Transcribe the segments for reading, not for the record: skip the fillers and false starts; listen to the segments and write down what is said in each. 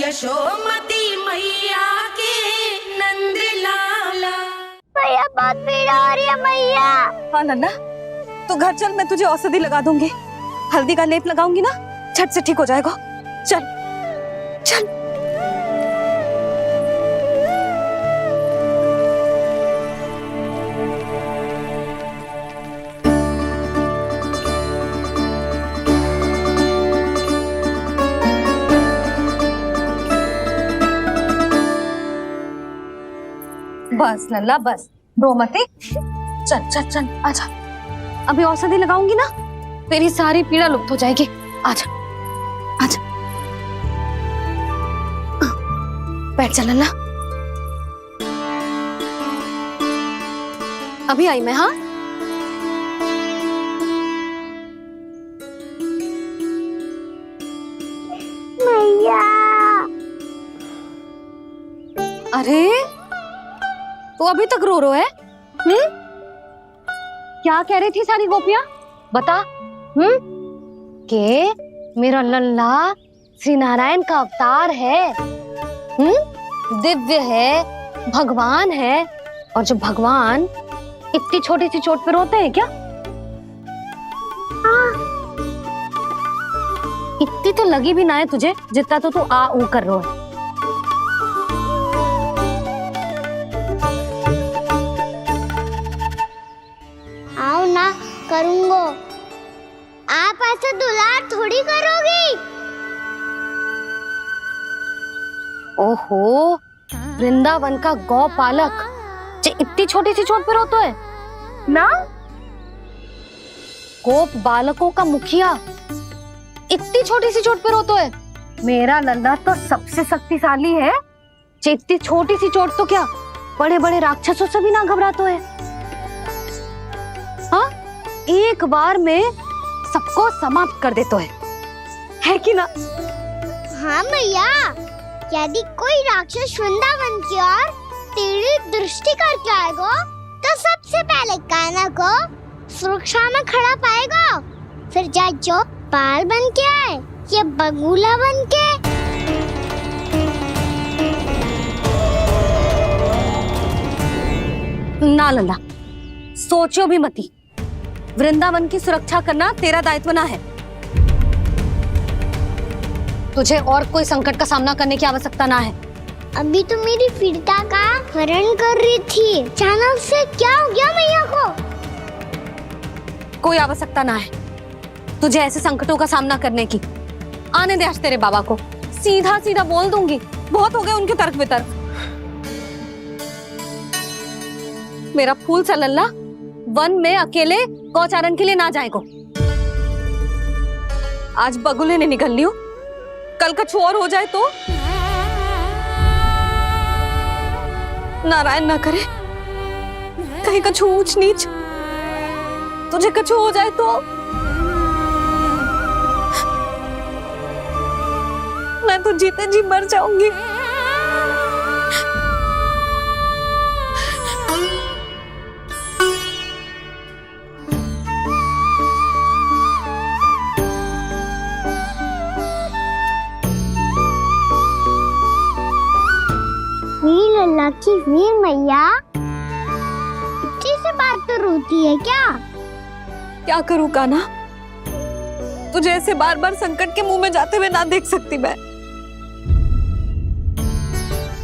यशोमती मैया के नंद लाला। भैया बहुत पीड़ा हो रही है मैया। हाँ नन्ना, तू घर चल, मैं तुझे औषधि लगा दूंगी। हल्दी का लेप लगाऊंगी ना, झट से ठीक हो जाएगा। चल चल। बस लल्ला बस, रो मत। चल चल चल, आजा। अभी औषधि लगाऊंगी ना, तेरी सारी पीड़ा लुप्त हो जाएगी। आजा आजा, बैठ जा लल्ला। अभी आई मैं। हाँ मैया। अरे तो अभी तक रो रो है? क्या कह रही थी सारी गोपियां? बता। के मेरा लल्ला श्री नारायण का अवतार है, दिव्य है, भगवान है। और जो भगवान इतनी छोटी सी चोट पे रोते हैं क्या? इतनी तो लगी भी ना है तुझे, जितना तो तू आ ऊ कर रो है। आओ ना, करूंगो। आप ऐसा दुलार थोड़ी करोगी। ओहो, वृंदावन का गौपालक जो इतनी छोटी सी चोट पे रोता है ना? गोप बालकों का मुखिया इतनी छोटी सी चोट पे रोता है? मेरा लल्ला तो सबसे शक्तिशाली है। इतनी छोटी सी चोट तो क्या, बड़े बड़े राक्षसों से भी ना घबराता है। हाँ, एक बार में सबको समाप्त कर देता है कि ना? हाँ मैया, यदि कोई राक्षस वृंदावन की ओर तेरी दृष्टि करके आएगा तो सबसे पहले कान्हा को सुरक्षा में खड़ा पाएगा। फिर चाहे जो बाल बन के आए या बगुला बन के। ना लल्ला, सोचो भी मती। वृंदावन की सुरक्षा करना तेरा दायित्व ना है। तुझे और कोई संकट का सामना करने की आवश्यकता ना है। अभी तो मेरी पीड़िता का हरण कर रही थी, अचानक से क्या हो गया मैया को? कोई आवश्यकता ना है तुझे ऐसे संकटों का सामना करने की। आने दे आज तेरे बाबा को, सीधा सीधा बोल दूंगी। बहुत हो गए उनके तर्क वितर्क। मेरा फूल सा लल्ला वन में अकेले गौचारण के लिए ना जाएगो। आज बगुले ने निकल लियो, कल कछु और हो जाए तो? नारायण ना करे, कहीं कछु ऊंच नीच तुझे कछु हो जाए तो? मैं तो जीते जी मर जाऊंगी। वीर लल्ला की वीर मैया इतनी सी बात तो रोती है क्या? क्या करूं कान्हा, तुझे ऐसे बार बार संकट के मुंह में जाते हुए ना देख सकती मैं।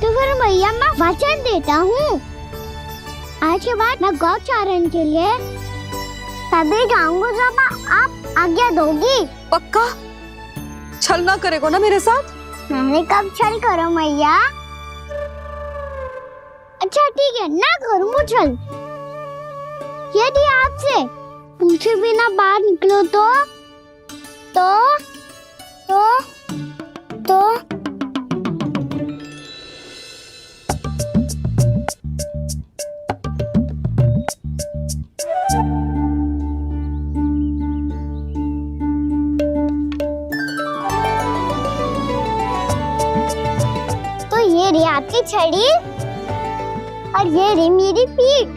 तो फिर मैया मैं वचन देता हूँ, आज के बाद मैं गौचारण के लिए तभी जाऊंगा जब आप आज्ञा दोगी। पक्का? छल ना करेगो ना मेरे साथ? मैंने कब छल करो मैया? अच्छा ठीक है, ना करूँ छल। यदि आपसे पूछे बिना बाहर निकलो तो ये रही आपकी छड़ी और ये रही मेरी पीठ।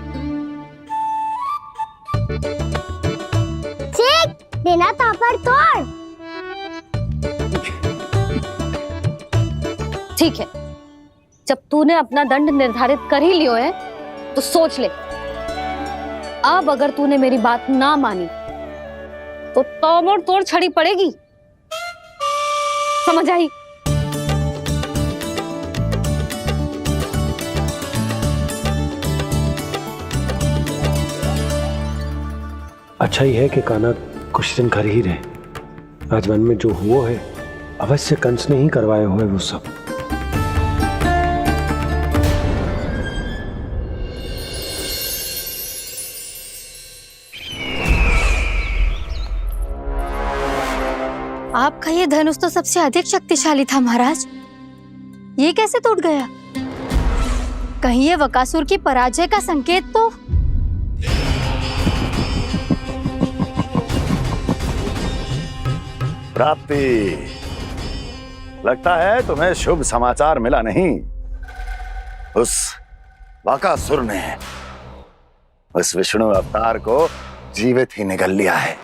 सेक देना तापर तोड़। ठीक है, जब तूने अपना दंड निर्धारित कर ही लियो है तो सोच ले, अब अगर तूने मेरी बात ना मानी तो तोड़ तोड़ छड़ी पड़ेगी, समझ आई? अच्छा ही है कि कान्हा कुछ दिन घर ही रहे। आज वन में जो हुआ है अवश्य कंस ने ही करवाए हुए वो सब। आपका ये धनुष तो सबसे अधिक शक्तिशाली था महाराज, ये कैसे टूट गया? कहीं ये बकासुर की पराजय का संकेत तो? प्राप्ति, लगता है तुम्हें शुभ समाचार मिला नहीं। उस बकासुर ने उस विष्णु अवतार को जीवित ही निगल लिया है।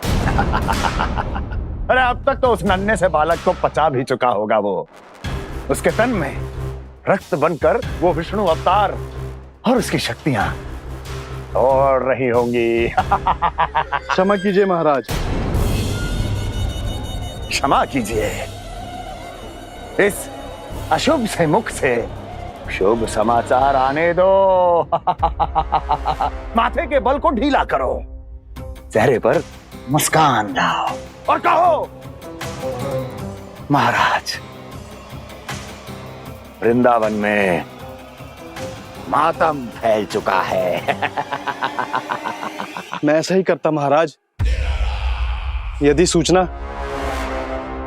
अरे अब तक तो उस नन्हे से बालक को पचा भी चुका होगा वो। उसके तन में रक्त बनकर वो विष्णु अवतार और उसकी शक्तियां दौड़ रही होंगी। क्षमा कीजिए महाराज। क्षमा कीजिए, इस अशुभ से मुख से शुभ समाचार आने दो। माथे के बल को ढीला करो, चेहरे पर मुस्कान लाओ और कहो, महाराज, वृंदावन में मातम फैल चुका है। मैं ऐसा ही करता महाराज, यदि सूचना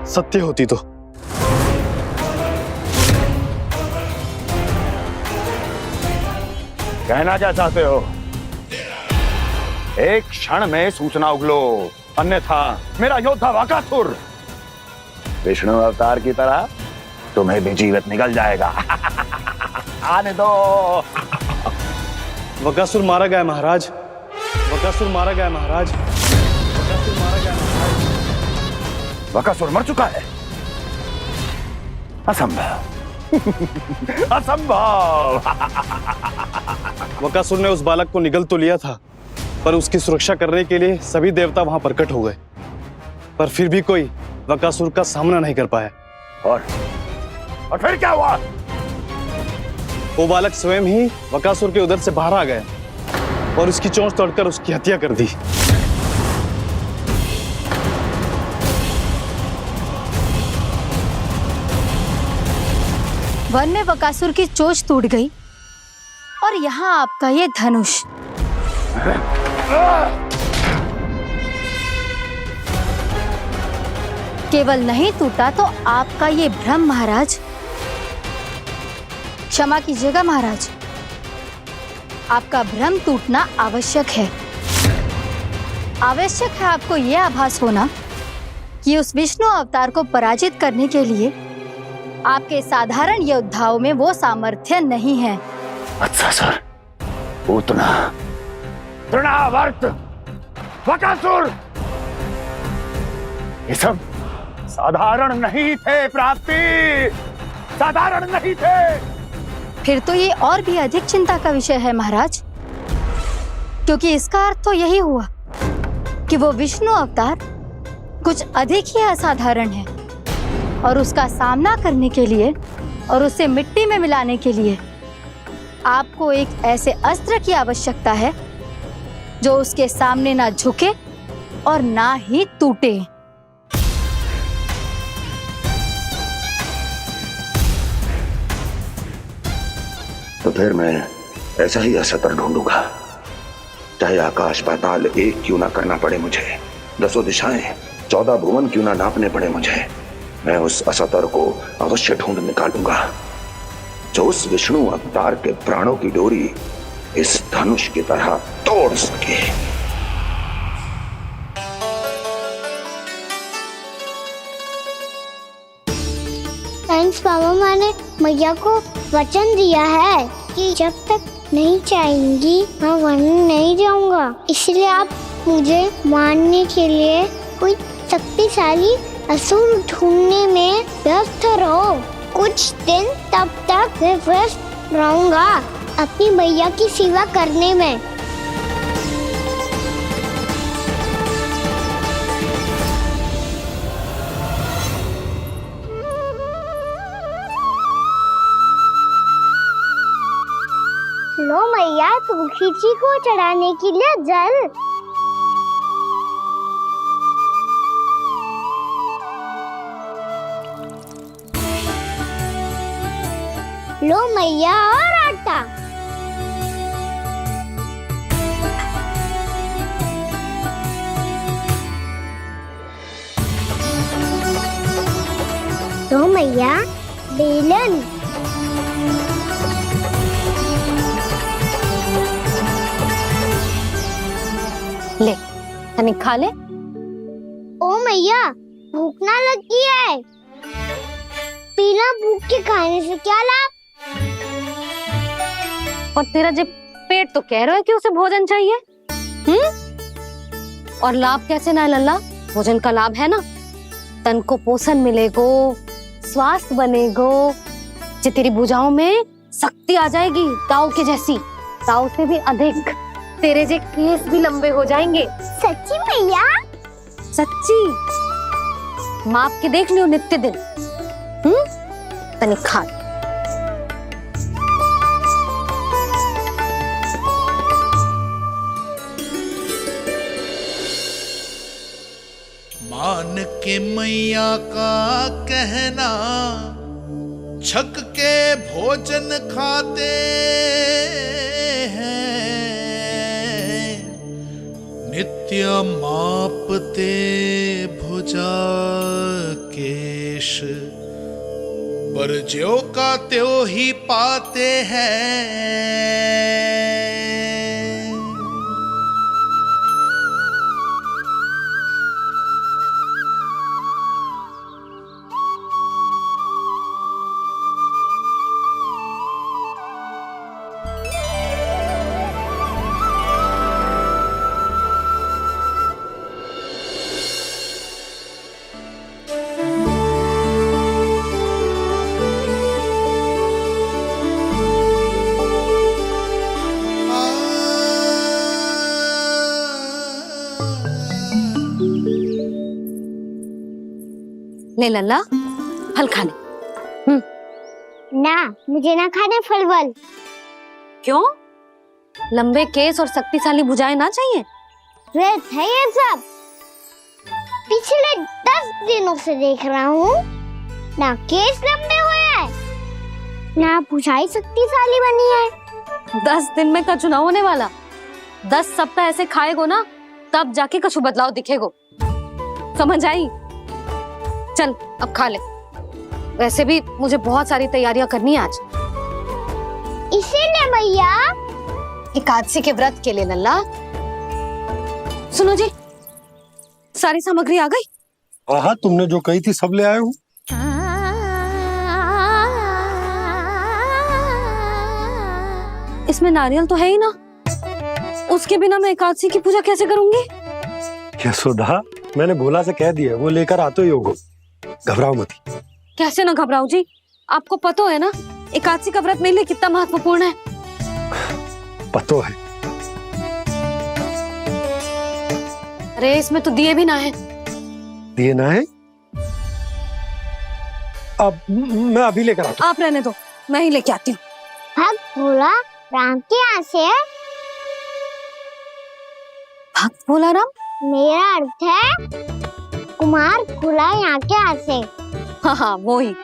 सत्य होती तो। कहना क्या चाहते हो? एक क्षण में सूचना उगलो, अन्यथा मेरा योद्धा बकासुर विष्णु अवतार की तरह तुम्हें भी जीवित निगल जाएगा। आने दो। बकासुर मारा गया महाराज, बकासुर मारा गया महाराज, बकासुर मारा गया महाराज। बकासुर मर चुका है? असंभव। असंभव। बकासुर ने उस बालक को निगल तो लिया था, पर उसकी सुरक्षा करने के लिए सभी देवता वहां प्रकट हो गए, पर फिर भी कोई बकासुर का सामना नहीं कर पाया। और फिर क्या हुआ? वो बालक स्वयं ही बकासुर के उदर से बाहर आ गया और उसकी चोंच तोड़कर उसकी हत्या कर दी। वन में बकासुर की चोंच टूट गई और यहाँ आपका ये धनुष। केवल नहीं टूटा तो आपका ये भ्रम महाराज। क्षमा कीजिएगा महाराज, आपका भ्रम टूटना आवश्यक है। आवश्यक है आपको यह आभास होना कि उस विष्णु अवतार को पराजित करने के लिए आपके साधारण योद्धाओं में वो सामर्थ्य नहीं है। अच्छा सर, उतना तृणावर्त, बकासुर, ये सब साधारण नहीं थे प्राप्ति, साधारण नहीं थे। फिर तो ये और भी अधिक चिंता का विषय है महाराज, क्योंकि इसका अर्थ तो यही हुआ कि वो विष्णु अवतार कुछ अधिक ही असाधारण है और उसका सामना करने के लिए और उसे मिट्टी में मिलाने के लिए आपको एक ऐसे अस्त्र की आवश्यकता है जो उसके सामने ना झुके और ना ही टूटे। तो फिर मैं ऐसा ही अस्त्र ढूंढूंगा, चाहे आकाश पाताल एक क्यों ना करना पड़े मुझे, 10 दिशाएं 14 भुवन क्यों ना नापने पड़े मुझे। मैं उस अस्त्र को अवश्य ढूंढ निकालूंगा जो उस विष्णु अवतार के प्राणों की डोरी इस धनुष की तरह तोड़ सके। कंस मामा ने मैया को वचन दिया है कि जब तक नहीं चाहेंगी मैं वन नहीं जाऊंगा, इसलिए आप मुझे मारने के लिए कोई शक्तिशाली असुर ढूंढने में व्यस्त रहो। कुछ दिन तब तक मैं व्यस्त रहूंगा अपनी मैया की सेवा करने में। लो मैया, तुलसी जी को चढ़ाने के लिए जल। लो मैया, और आटा। लो मैया, बेलन। ले तनिक खा ले। ओ मैया, भूख ना लगी है। बिना भूख के खाने से क्या लाभ? और तेरा जब पेट तो कह रहा है कि उसे भोजन चाहिए। और लाभ कैसे ना है लल्ला? भोजन का लाभ है ना, तन को पोषण मिलेगो, स्वास्थ्य बनेगो, जे तेरी भुजाओं में शक्ति आ जाएगी ताऊ के जैसी, ताऊ से भी अधिक। तेरे जे केस भी लंबे हो जाएंगे। सच्ची मैया? सच्ची। माप के देख लियो नित्य दिन। तनिक खा। मान के मैया का कहना, छक के भोजन खाते हैं, नित्य मापते भुजा केश, पर ज्यों का त्यों ही पाते हैं। ले लल्ला, फल खा ले। ना, मुझे ना खाने फल वल। क्यों? लंबे केस और शक्तिशाली भुजाएं ना चाहिए? व्यर्थ है ये सब। पिछले 10 दिनों से देख रहा हूँ, ना केस लंबे हुए हैं, ना भुजाएं शक्तिशाली बनी है। 10 दिन में का चुनाव होने वाला। 10 सप्ताह ऐसे खाएगो ना, तब जाके कछु बदलाव दिखेगो। समझ आई? चल अब खा ले। वैसे भी मुझे बहुत सारी तैयारियां करनी है आज। इसीलिए मैया, एकादशी के व्रत के लिए लल्ला। सुनो जी, सारी सामग्री आ गई? हाँ, तुमने जो कही थी सब ले आए हूँ। इसमें नारियल तो है ही ना, उसके बिना मैं एकादशी की पूजा कैसे करूंगी? यशोदा, मैंने भोला से कह दिया, वो लेकर आते ही होगा। घबराओ मत। कैसे ना घबराओ जी, आपको पता है ना एकादशी का व्रत मेरे लिए कितना महत्वपूर्ण है। पतो है। अरे इसमें तो दिए भी ना है। दिए ना है? अब मैं अभी लेकर आता हूँ। आप रहने दो, मैं ही लेके आती हूँ। भक्त भोला राम के यहाँ से है। भक्त भोला राम? मेरा अर्थ है कुमार भोला यहाँ के यहाँ से। हाँ हाँ, वो ही।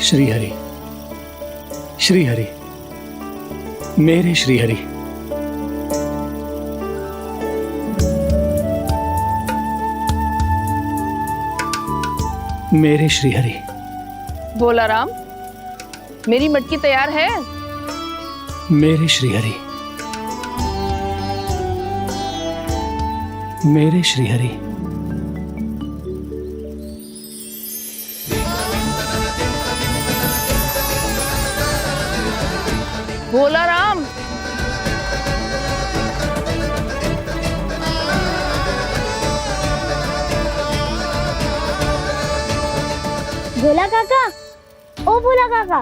श्री हरि, श्री हरि, मेरे श्री हरि। मेरे श्री हरि। भोला राम, मेरी मटकी तैयार है। मेरे श्री हरि, मेरे श्री हरि। भोला राम, भोला काका, ओ भोला काका।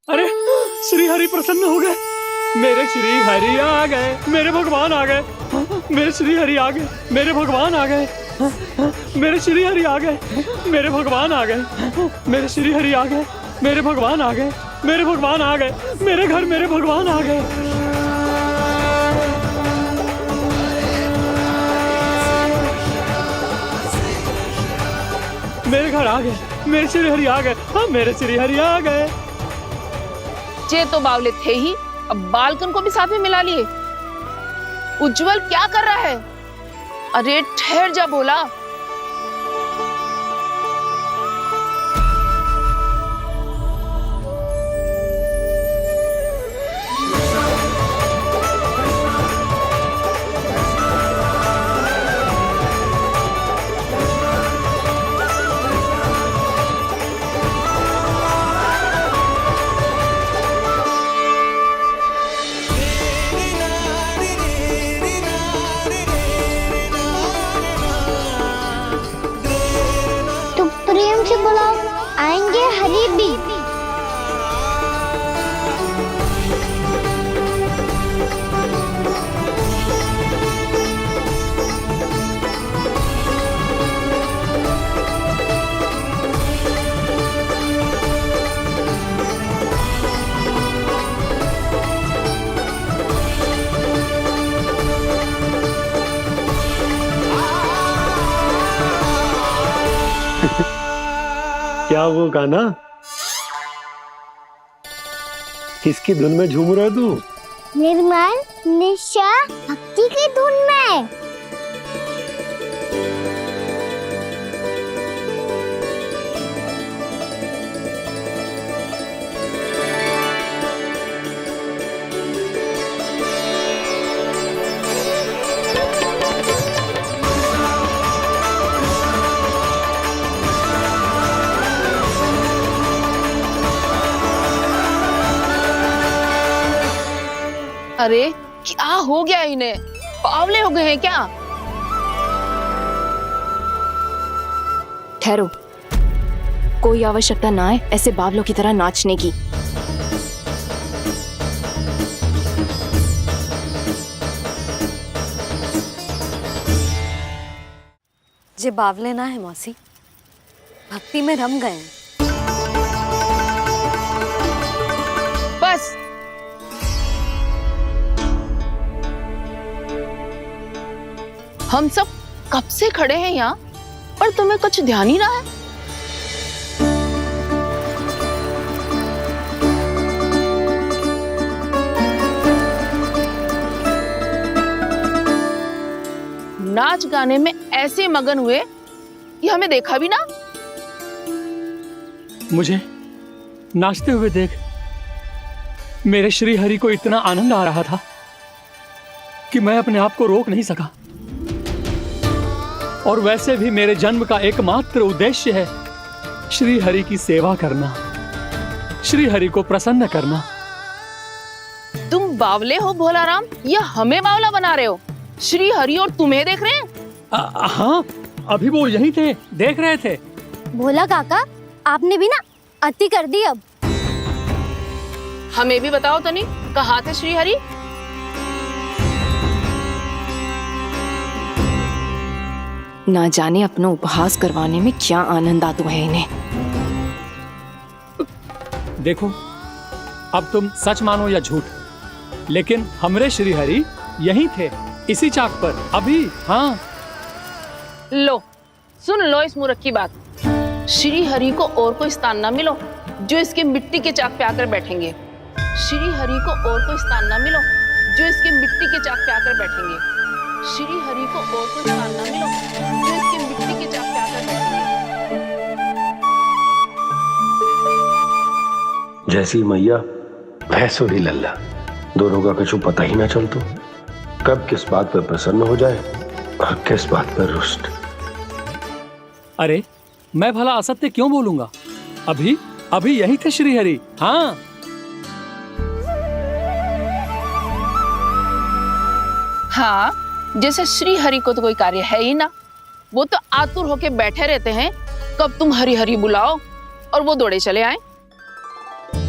अरे श्री हरि प्रसन्न हो गए, मेरे श्री हरि आ गए, मेरे भगवान आ गए, मेरे श्री हरि आ गए, मेरे भगवान आ गए, मेरे श्री हरि आ गए, मेरे भगवान आ गए, मेरे श्री हरि आ गए, मेरे भगवान आ गए, मेरे भगवान आ गए, मेरे घर मेरे भगवान आ गए। मेरे घर आ गए, मेरे श्री हरि आ गए, हाँ मेरे श्री हरि आ गए। ये तो बावले थे ही, अब बालकन को भी साथ में मिला लिए। उज्जवल क्या कर रहा है? अरे ठहर जा भोला। प्रेम से बुलाओ, आएंगे हरि भी। क्या वो गाना? किसकी धुन में झूम रहा तू? निर्मल निशा भक्ति की धुन में। अरे क्या हो गया इन्हें? बावले हो गए हैं क्या? ठहरो, कोई आवश्यकता ना है ऐसे बावलों की तरह नाचने की। जे बावले ना है मौसी, भक्ति में रम गए हैं। बस हम सब कब से खड़े हैं यहाँ, पर तुम्हें कुछ ध्यान ही रहा है। नाच गाने में ऐसे मगन हुए कि हमें देखा भी ना। मुझे नाचते हुए देख मेरे श्री हरि को इतना आनंद आ रहा था कि मैं अपने आप को रोक नहीं सका। और वैसे भी मेरे जन्म का एकमात्र उद्देश्य है श्री हरि की सेवा करना, श्री हरि को प्रसन्न करना। तुम बावले हो भोला राम, या हमें बावला बना रहे हो? श्री हरि और तुम्हें देख रहे हैं? हाँ, अभी वो यहीं थे, देख रहे थे। भोला काका, आपने भी ना अति कर दी। अब हमें भी बताओ तनी, कहाँ थे श्री हरि? ना जाने अपना उपहास करवाने में क्या आनंद आता है इन्हें। देखो, अब तुम सच मानो या झूठ, लेकिन हमरे श्री हरि यहीं थे, इसी चाक पर अभी। हाँ, लो सुन लो इस मूर्ख की बात। श्री हरि को और कोई स्थान ना मिलो जो इसके मिट्टी के चाक पे आकर बैठेंगे। श्री हरि को और कोई स्थान ना मिलो जो इसके मिट्टी के चाक पे आकर बैठेंगे। श्री हरि को और कोई स्थान ना मिलो जो इसकी मिट्टी के चाक पे आकर बैठे। जैसी मैया वैसोरी लल्ला, दोनों का कुछ पता ही ना चलतो, कब किस बात पर प्रसन्न हो जाए और किस बात पर रुष्ट। अरे मैं भला असत्य क्यों बोलूंगा? अभी अभी यही थे श्री हरि। हाँ, हाँ, जैसे श्री हरि को तो कोई कार्य है ही ना, वो तो आतुर होके बैठे रहते हैं कब तुम हरि हरि बुलाओ और वो दौड़े चले आए।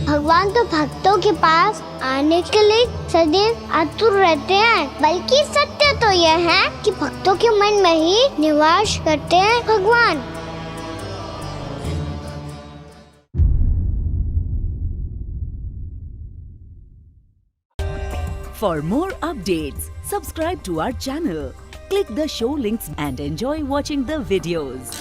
भगवान तो भक्तों के पास आने के लिए सदैव आतुर रहते हैं, बल्कि सत्य तो यह है कि भक्तों के मन में ही निवास करते हैं भगवान। For more updates, subscribe to our channel, click the show links and enjoy watching the videos.